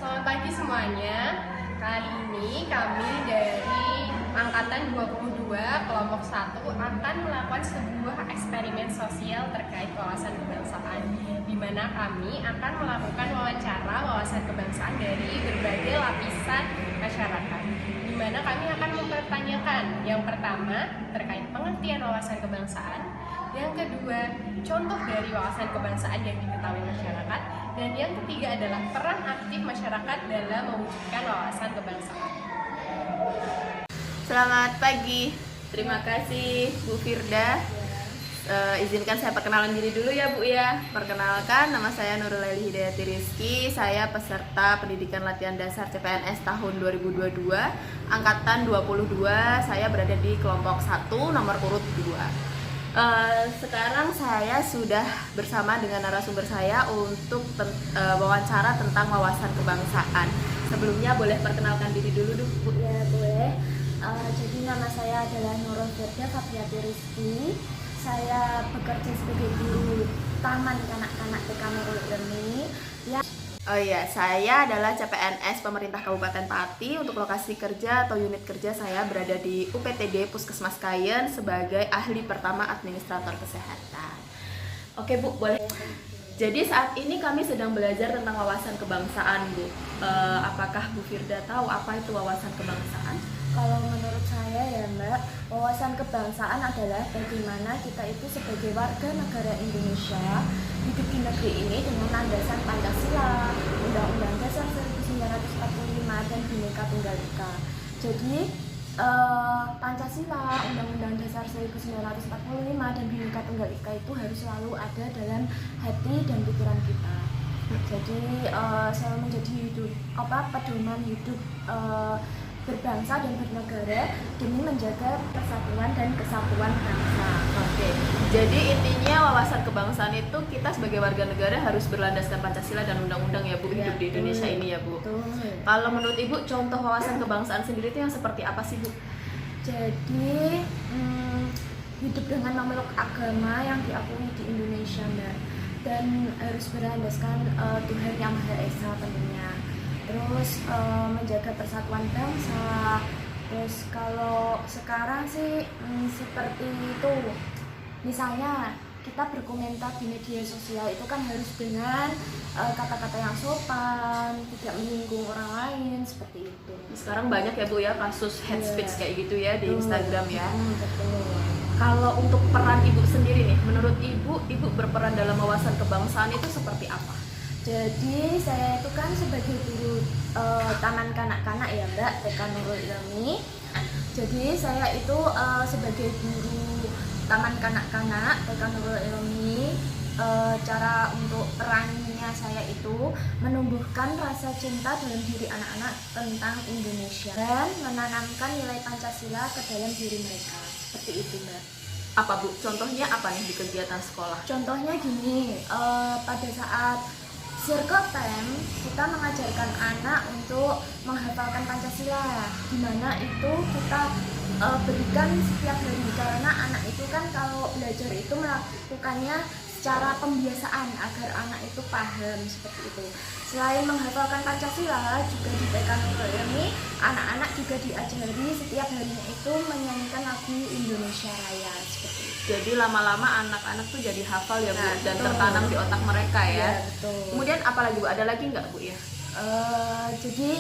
Selamat pagi semuanya. Kali ini kami dari Angkatan 22 Kelompok 1 akan melakukan sebuah eksperimen sosial terkait wawasan kebangsaan, di mana kami akan melakukan wawancara wawasan kebangsaan dari berbagai lapisan masyarakat, di mana kami akan mempertanyakan yang pertama terkait pengertian wawasan kebangsaan, yang kedua contoh dari wawasan kebangsaan yang diketahui masyarakat, dan yang ketiga adalah peran aktif masyarakat dalam mewujudkan wawasan kebangsaan. Selamat pagi, terima kasih Bu Firda. Izinkan saya perkenalan diri dulu ya Bu ya. Perkenalkan, nama saya Nurul Laili Hidayati Rizky. Saya peserta pendidikan latihan dasar CPNS tahun 2022, Angkatan 22. Saya berada di kelompok 1, nomor urut 2. Sekarang saya sudah bersama dengan narasumber saya untuk wawancara tentang wawasan kebangsaan. Sebelumnya boleh perkenalkan diri dulu Bu? Ya boleh. Jadi nama saya adalah Nurul Firda Fabriati Rizky. Saya bekerja sebagai guru Taman Kanak-kanak TK Nurul Ilmi. Oh iya, saya adalah CPNS Pemerintah Kabupaten Pati. Untuk lokasi kerja atau unit kerja saya berada di UPTD Puskesmas Kayen sebagai ahli pertama administrator kesehatan. Oke Bu, boleh. Jadi saat ini kami sedang belajar tentang wawasan kebangsaan Bu. Apakah Bu Firda tahu apa itu wawasan kebangsaan? Kalau menurut saya ya Mbak, wawasan kebangsaan adalah bagaimana kita itu sebagai warga negara Indonesia hidup di negeri ini dengan landasan Pancasila, Undang-Undang Dasar 1945 dan Bhinneka Tunggal Ika. Jadi Pancasila, Undang-Undang Dasar 1945 dan Bhinneka Tunggal Ika itu harus selalu ada dalam hati dan pikiran kita. Jadi saya menjadi pedoman hidup berbangsa dan bernegara demi menjaga persatuan dan kesatuan bangsa. Oke, jadi intinya wawasan kebangsaan itu kita sebagai warga negara harus berlandaskan Pancasila dan undang-undang ya Bu, hidup di Indonesia ini ya Bu. Betul. Kalau menurut Ibu, contoh wawasan kebangsaan sendiri itu yang seperti apa sih Bu? Jadi hidup dengan memeluk agama yang diakui di Indonesia Mbak, dan harus berlandaskan Tuhan Yang Maha Esa tentunya. Terus menjaga persatuan bangsa. Terus kalau sekarang sih seperti itu, misalnya kita berkomentar di media sosial itu kan harus dengan kata-kata yang sopan, tidak menyinggung orang lain, seperti itu. Sekarang banyak ya Bu ya kasus hate speech kayak gitu ya di Instagram ya. Betul. Kalau untuk peran Ibu sendiri nih, menurut Ibu berperan dalam wawasan kebangsaan itu seperti apa? Jadi saya itu kan sebagai guru Taman Kanak-kanak ya Mbak, TK Nurul Ilmi. Jadi saya itu sebagai guru Taman Kanak-kanak TK Nurul Ilmi, cara untuk perannya saya itu menumbuhkan rasa cinta dalam diri anak-anak tentang Indonesia dan menanamkan nilai Pancasila ke dalam diri mereka. Seperti itu Mbak. Apa Bu? Contohnya apa nih di kegiatan sekolah? Contohnya gini, pada saat Circle Time kita mengajarkan anak untuk menghafalkan Pancasila, di mana itu kita berikan setiap hari, karena anak itu kan kalau belajar itu melakukannya secara pembiasaan agar anak itu paham, seperti itu. Selain menghafalkan Pancasila, juga di TK Nurul Ilmi anak-anak juga diajari setiap harinya itu menyanyikan lagu Indonesia Raya, seperti itu. Jadi lama-lama anak-anak tuh jadi hafal ya Bu, dan betul. tertanam di otak mereka ya. Ya, betul. Kemudian apa lagi Bu? Ada lagi nggak Bu ya? Jadi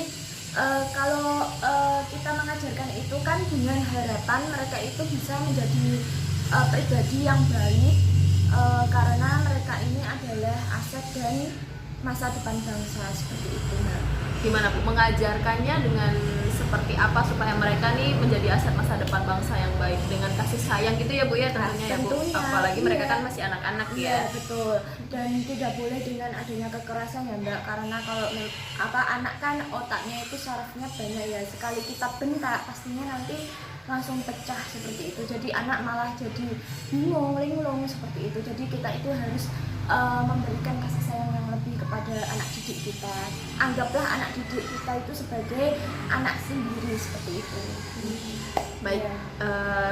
kalau kita mengajarkan itu kan dengan harapan mereka itu bisa menjadi pribadi yang baik, karena mereka ini adalah aset dan masa depan bangsa, seperti itu Mbak. Gimana Bu? Mengajarkannya dengan seperti apa supaya mereka nih menjadi aset masa depan bangsa yang baik, dengan kasih sayang gitu ya Bu ya tentunya ya Bu. Apalagi mereka kan masih anak-anak ya. Iya betul. Dan tidak boleh dengan adanya kekerasan ya Mbak, karena kalau anak kan otaknya itu sarafnya banyak ya. Sekali kita bentak pastinya nanti langsung pecah, seperti itu. Jadi anak malah jadi bingung, linglung, seperti itu. Jadi kita itu harus memberikan kasih sayang yang lebih kepada anak didik kita. Anggaplah anak didik kita itu sebagai anak sendiri, seperti itu. Baik, Ya.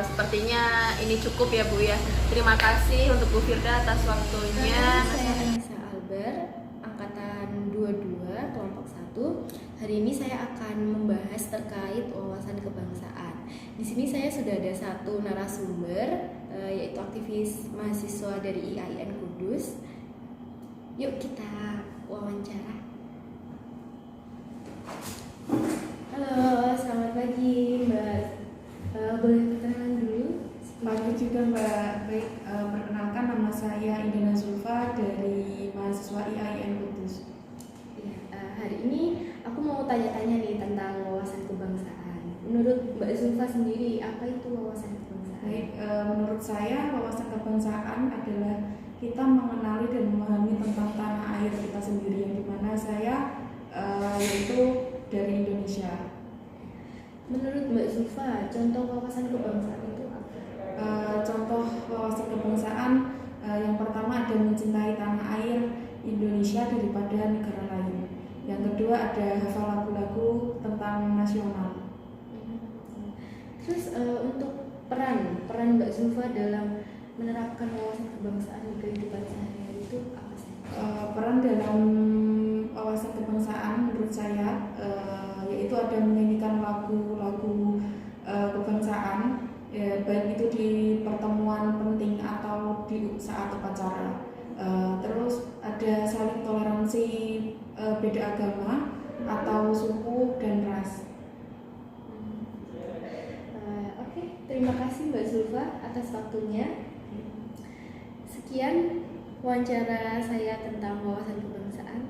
sepertinya ini cukup ya Bu ya. Terima kasih untuk Bu Firda atas waktunya. Saya Anissa Alber, Angkatan 22, kelompok kelompok 1. Hari ini saya akan membahas terkait wawasan kebangsaan. Di sini saya sudah ada satu narasumber, yaitu aktivis mahasiswa dari IAIN Kudus. Yuk kita wawancara. Halo, selamat pagi Mbak. Boleh perkenalan dulu? Pagi juga Mbak. Baik, perkenalkan nama saya Indena Zulfa dari mahasiswa IAIN Kudus. Ya, hari ini aku mau tanya-tanya nih tentang wawasan kebangsaan. Menurut Mbak Zulfa sendiri, apa itu wawasan kebangsaan? Baik, menurut saya wawasan kebangsaan adalah kita mengenali dan memahami tentang tanah air kita sendiri, yang dimana saya yaitu dari Indonesia. Menurut Mbak Zulfa, contoh wawasan kebangsaan itu apa? Contoh wawasan kebangsaan yang pertama ada mencintai tanah air Indonesia daripada negara lain. Yang kedua ada hafal lagu-lagu tentang nasional. Terus untuk peran Mbak Zulfa dalam menerapkan wawasan kebangsaan di kehidupan sehari-hari itu apa sih? Peran dalam wawasan kebangsaan menurut saya yaitu ada menyanyikan lagu-lagu kebangsaan, baik itu di pertemuan penting atau di saat upacara. Terus ada saling toleransi beda agama atau suku dan ras. Oke, terima kasih Mbak Zulfa atas waktunya. Sekian wawancara saya tentang wawasan kebangsaan.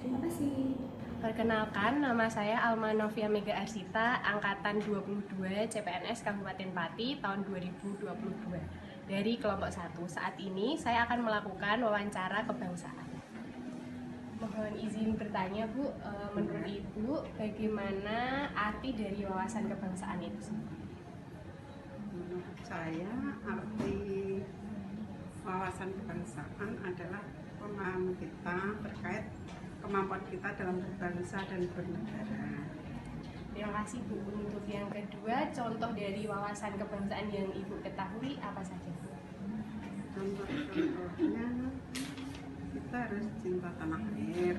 Terima kasih. Perkenalkan, nama saya Alma Novia Mega Arsita, angkatan 22 CPNS Kabupaten Pati tahun 2022 dari kelompok 1. Saat ini saya akan melakukan wawancara kebangsaan. Mohon izin bertanya Bu, menurut Ibu bagaimana arti dari wawasan kebangsaan itu sendiri? Menurut saya arti wawasan kebangsaan adalah pemahaman kita terkait kemampuan kita dalam berbangsa dan bernegara. Terima kasih Bu. Untuk yang kedua, contoh dari wawasan kebangsaan yang Ibu ketahui apa saja Bu? Contoh-contohnya kita harus cinta tanah air,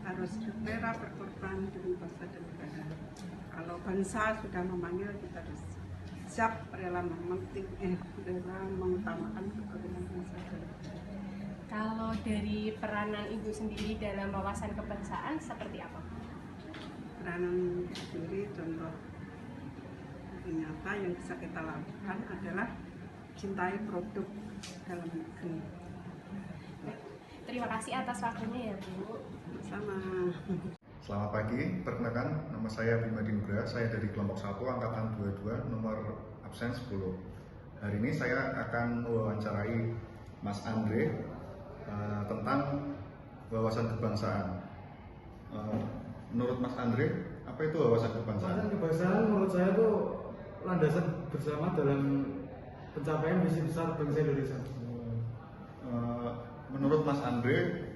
harus rela berkorban demi bangsa dan negara. Kalau bangsa sudah memanggil, kita harus siap rela mengutamakan kepentingan bangsa dan negara. Kalau dari peranan Ibu sendiri dalam wawasan kebangsaan seperti apa? Peranan sendiri, contoh nyata yang bisa kita lakukan adalah cintai produk dalam negeri. Terima kasih atas waktunya ya Bu. Sama. Selamat pagi, perkenalkan nama saya Bima Dinugraha, saya dari kelompok 1 angkatan 22 nomor absen 10. Hari ini saya akan mewawancarai Mas Andre tentang wawasan kebangsaan. Menurut Mas Andre, apa itu wawasan kebangsaan? Wawasan kebangsaan menurut saya itu landasan bersama dalam pencapaian visi besar bangsa Indonesia. Menurut Mas Andre,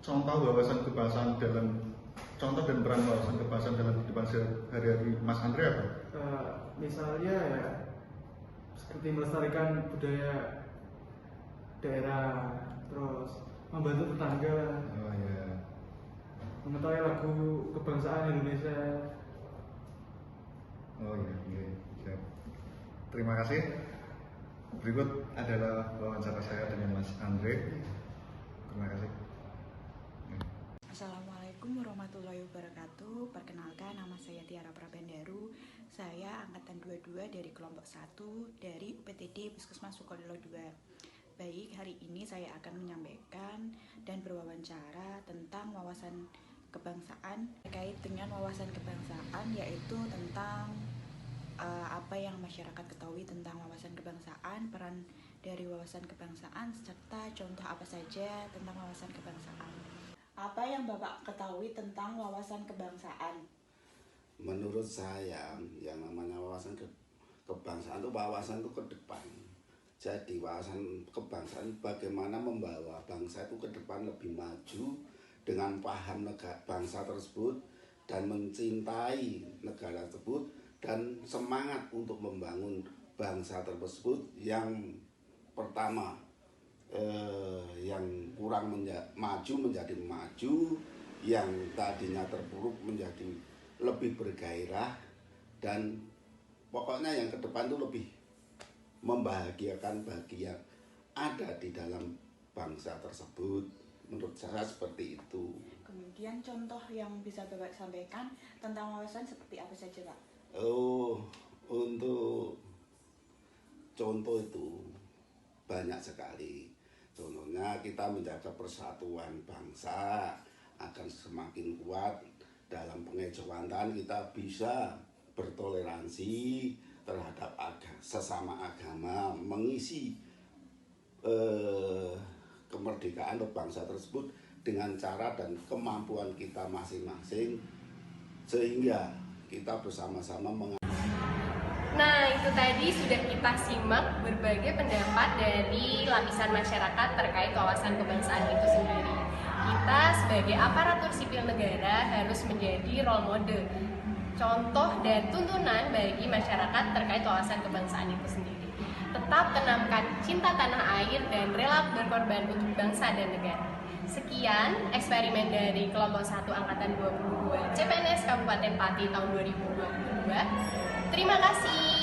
contoh wawasan kebangsaan contoh dan peran wawasan kebangsaan dalam kehidupan sehari-hari Mas Andre apa? Misalnya ya seperti melestarikan budaya daerah, terus membantu tetangga, mengetahui lagu kebangsaan Indonesia. Oh iya, siap. Terima kasih. Berikut adalah wawancara saya dengan Mas Andre. Terima kasih. Assalamualaikum warahmatullahi wabarakatuh. Perkenalkan, nama saya Tiara Prabendaru. Saya angkatan 22 dari kelompok 1 dari UPTD Puskesmas Sukolilo 2. Baik, hari ini saya akan menyampaikan dan berwawancara tentang wawasan kebangsaan. Terkait dengan wawasan kebangsaan, yaitu tentang apa yang masyarakat ketahui tentang wawasan kebangsaan, peran dari wawasan kebangsaan, serta contoh apa saja tentang wawasan kebangsaan. Apa yang Bapak ketahui tentang wawasan kebangsaan? Menurut saya, yang namanya wawasan kebangsaan itu wawasan itu ke depan. Jadi wawasan kebangsaan bagaimana membawa bangsa itu ke depan lebih maju dengan paham bangsa tersebut dan mencintai negara tersebut dan semangat untuk membangun bangsa tersebut. Yang pertama yang kurang maju menjadi maju, yang tadinya terpuruk menjadi lebih bergairah, dan pokoknya yang ke depan itu lebih membahagiakan bagi yang ada di dalam bangsa tersebut. Menurut saya seperti itu. Kemudian contoh yang bisa Bapak sampaikan tentang wawasan seperti apa saja, Pak? Oh, untuk contoh itu banyak sekali. Contohnya kita menjaga persatuan bangsa akan semakin kuat. Dalam pengejauhan kita bisa bertoleransi terhadap sesama agama, mengisi kemerdekaan bangsa tersebut dengan cara dan kemampuan kita masing-masing, sehingga kita bersama-sama Nah, itu tadi sudah kita simak berbagai pendapat dari lapisan masyarakat terkait wawasan kebangsaan itu sendiri. Kita sebagai aparatur sipil negara harus menjadi role model, contoh dan tuntunan bagi masyarakat terkait wawasan kebangsaan itu sendiri. Tetap tanamkan cinta tanah air dan rela berkorban untuk bangsa dan negara. Sekian eksperimen dari kelompok 1 angkatan 22 CPNS Kabupaten Pati tahun 2022. Terima kasih.